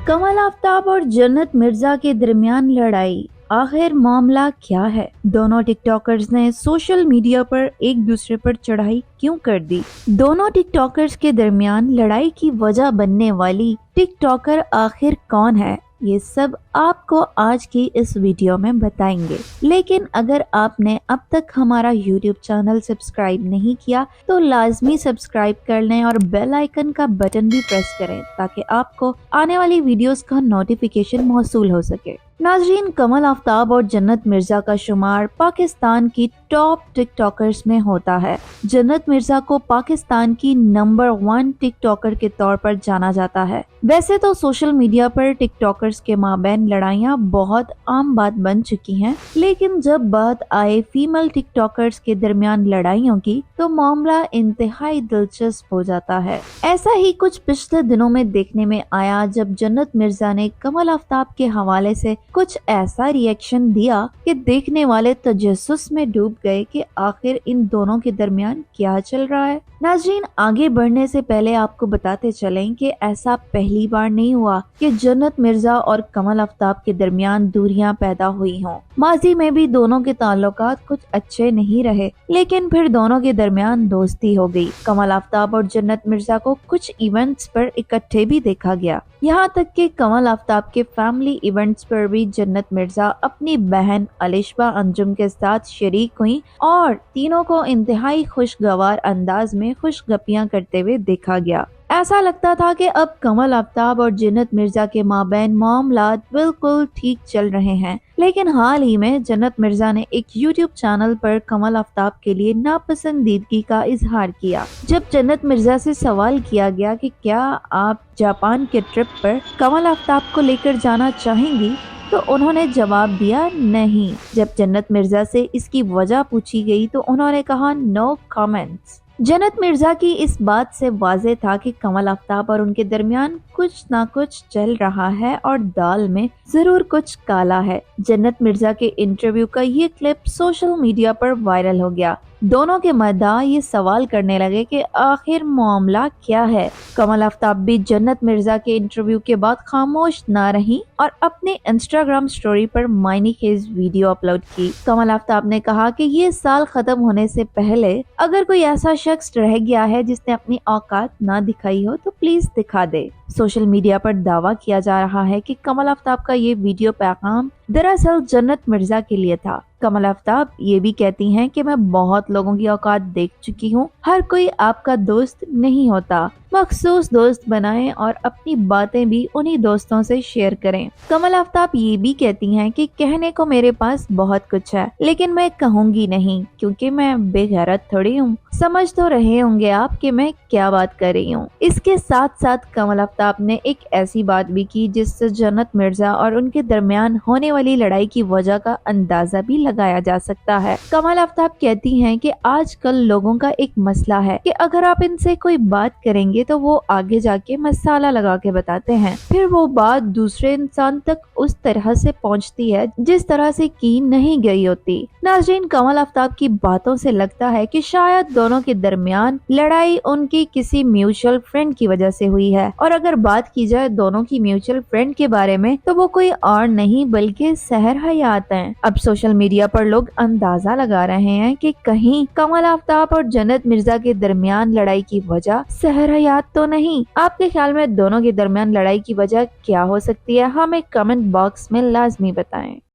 कमल आफ्ताब और जन्नत मिर्जा के दरमियान लड़ाई, आखिर मामला क्या है? दोनों टिकटॉकर्स ने सोशल मीडिया पर एक दूसरे पर चढ़ाई क्यों कर दी? दोनों टिकटॉकर्स के दरमियान लड़ाई की वजह बनने वाली टिकटॉकर आखिर कौन है? ये सब आपको आज की इस वीडियो में बताएंगे। लेकिन अगर आपने अब तक हमारा YouTube चैनल सब्सक्राइब नहीं किया तो लाजमी सब्सक्राइब कर लें और बेल आइकन का बटन भी प्रेस करें ताकि आपको आने वाली वीडियोस का नोटिफिकेशन मौसूल हो सके। नाजरीन, कमल आफ्ताब और जन्नत मिर्जा का शुमार पाकिस्तान की टॉप टिकटॉकर्स में होता है। जन्नत मिर्जा को पाकिस्तान की नंबर 1 टिकटॉकर के तौर पर जाना जाता है। वैसे तो सोशल मीडिया पर टिकटॉकर्स के माबैन लड़ाइयाँ बहुत आम बात बन चुकी हैं, लेकिन जब बात आए फीमेल टिकटॉकर्स के दरमियान लड़ाइयों की तो मामला इंतहाई दिलचस्प हो जाता है। ऐसा ही कुछ पिछले दिनों में देखने में आया जब जन्नत मिर्जा ने कमल आफ्ताब के हवाले से कुछ ऐसा रिएक्शन दिया कि देखने वाले तजस्सुस में डूब गए कि आखिर इन दोनों के दरमियान क्या चल रहा है। नाजरीन, आगे बढ़ने से पहले आपको बताते चलें कि ऐसा पहली बार नहीं हुआ कि जन्नत मिर्जा और कमल आफ्ताब के दरमियान दूरियां पैदा हुई हों। माजी में भी दोनों के ताल्लुकात कुछ अच्छे नहीं रहे, लेकिन फिर दोनों के दरमियान दोस्ती हो गई। कमल आफ्ताब और जन्नत मिर्जा को कुछ इवेंट्स पर इकट्ठे भी देखा गया, यहाँ तक कि कमल आफ्ताब के फैमिली इवेंट्स पर भी जन्नत मिर्जा अपनी बहन अलिशबा अंजुम के साथ शरीक हुई और तीनों को इंतहाई खुशगवार अंदाज में खुशगपियां करते हुए देखा गया। ऐसा लगता था कि अब कमल आफ्ताब और जन्नत मिर्जा के माबैन मामलात बिल्कुल ठीक चल रहे हैं, लेकिन हाल ही में जन्नत मिर्जा ने एक YouTube चैनल पर कमल आफ्ताब के लिए नापसंदीदगी का इजहार किया। जब जन्नत मिर्जा से सवाल किया गया कि क्या आप जापान के ट्रिप पर कमल आफ्ताब को लेकर जाना चाहेंगी, तो उन्होंने जवाब दिया नहीं। जब जन्नत मिर्जा से इसकी वजह पूछी गई तो उन्होंने कहा नो कमेंट्स। जन्नत मिर्जा की इस बात से वाज़ेह था कि कमल आफ्ताब और उनके दरमियान कुछ ना कुछ चल रहा है और दाल में जरूर कुछ काला है। जन्नत मिर्जा के इंटरव्यू का ये क्लिप सोशल मीडिया पर वायरल हो गया। दोनों के मद्दाह ये सवाल करने लगे कि आखिर मामला क्या है। कमल आफ्ताब भी जन्नत मिर्जा के इंटरव्यू के बाद खामोश ना रही और अपने इंस्टाग्राम स्टोरी पर मायनी खेज वीडियो अपलोड की। कमल आफ्ताब ने कहा कि ये साल खत्म होने से पहले अगर कोई ऐसा शख्स रह गया है जिसने अपनी औकात ना दिखाई हो तो प्लीज दिखा दे। सोशल मीडिया पर दावा किया जा रहा है कि कमल आफ्ताब का ये वीडियो पैगाम दरअसल जन्नत मिर्जा के लिए था। कमल आफ्ताब ये भी कहती हैं कि मैं बहुत लोगों की औकात देख चुकी हूँ, हर कोई आपका दोस्त नहीं होता, मखसूस दोस्त बनाएं और अपनी बातें भी उन्हीं दोस्तों से शेयर करें। कमल आफ्ताब ये भी कहती हैं कि कहने को मेरे पास बहुत कुछ है, लेकिन मैं कहूँगी नहीं क्योंकि मैं बेगैरत थोड़ी हूँ। समझ तो रहे होंगे आप कि मैं क्या बात कर रही हूँ। इसके साथ साथ कमल आफ्ताब ने एक ऐसी बात भी की जिससे जन्नत मिर्जा और उनके दरमियान होने वाली लड़ाई की वजह का अंदाजा भी लगाया जा सकता है। कमल आफ्ताब कहती हैं कि आजकल लोगों का एक मसला है कि अगर आप इनसे कोई बात करेंगे तो वो आगे जाके मसाला लगा के बताते हैं, फिर वो बात दूसरे इंसान तक उस तरह से पहुंचती है जिस तरह से की नहीं गई होती। नाज़रीन, कमल आफ्ताब की बातों से लगता है कि शायद दोनों के दरमियान लड़ाई उनकी किसी म्यूचुअल फ्रेंड की वजह से हुई है, और अगर बात की जाए दोनों की म्यूचुअल फ्रेंड के बारे में तो वो कोई और नहीं बल्कि सहर हयात हैं। अब सोशल मीडिया पर लोग अंदाजा लगा रहे हैं कि कहीं कमल आफ्ताब और जन्नत मिर्जा के दरमियान लड़ाई की वजह सहर हयात तो नहीं। आपके ख्याल में दोनों के दरमियान लड़ाई की वजह क्या हो सकती है? हमें कमेंट बॉक्स में लाजमी बताएं।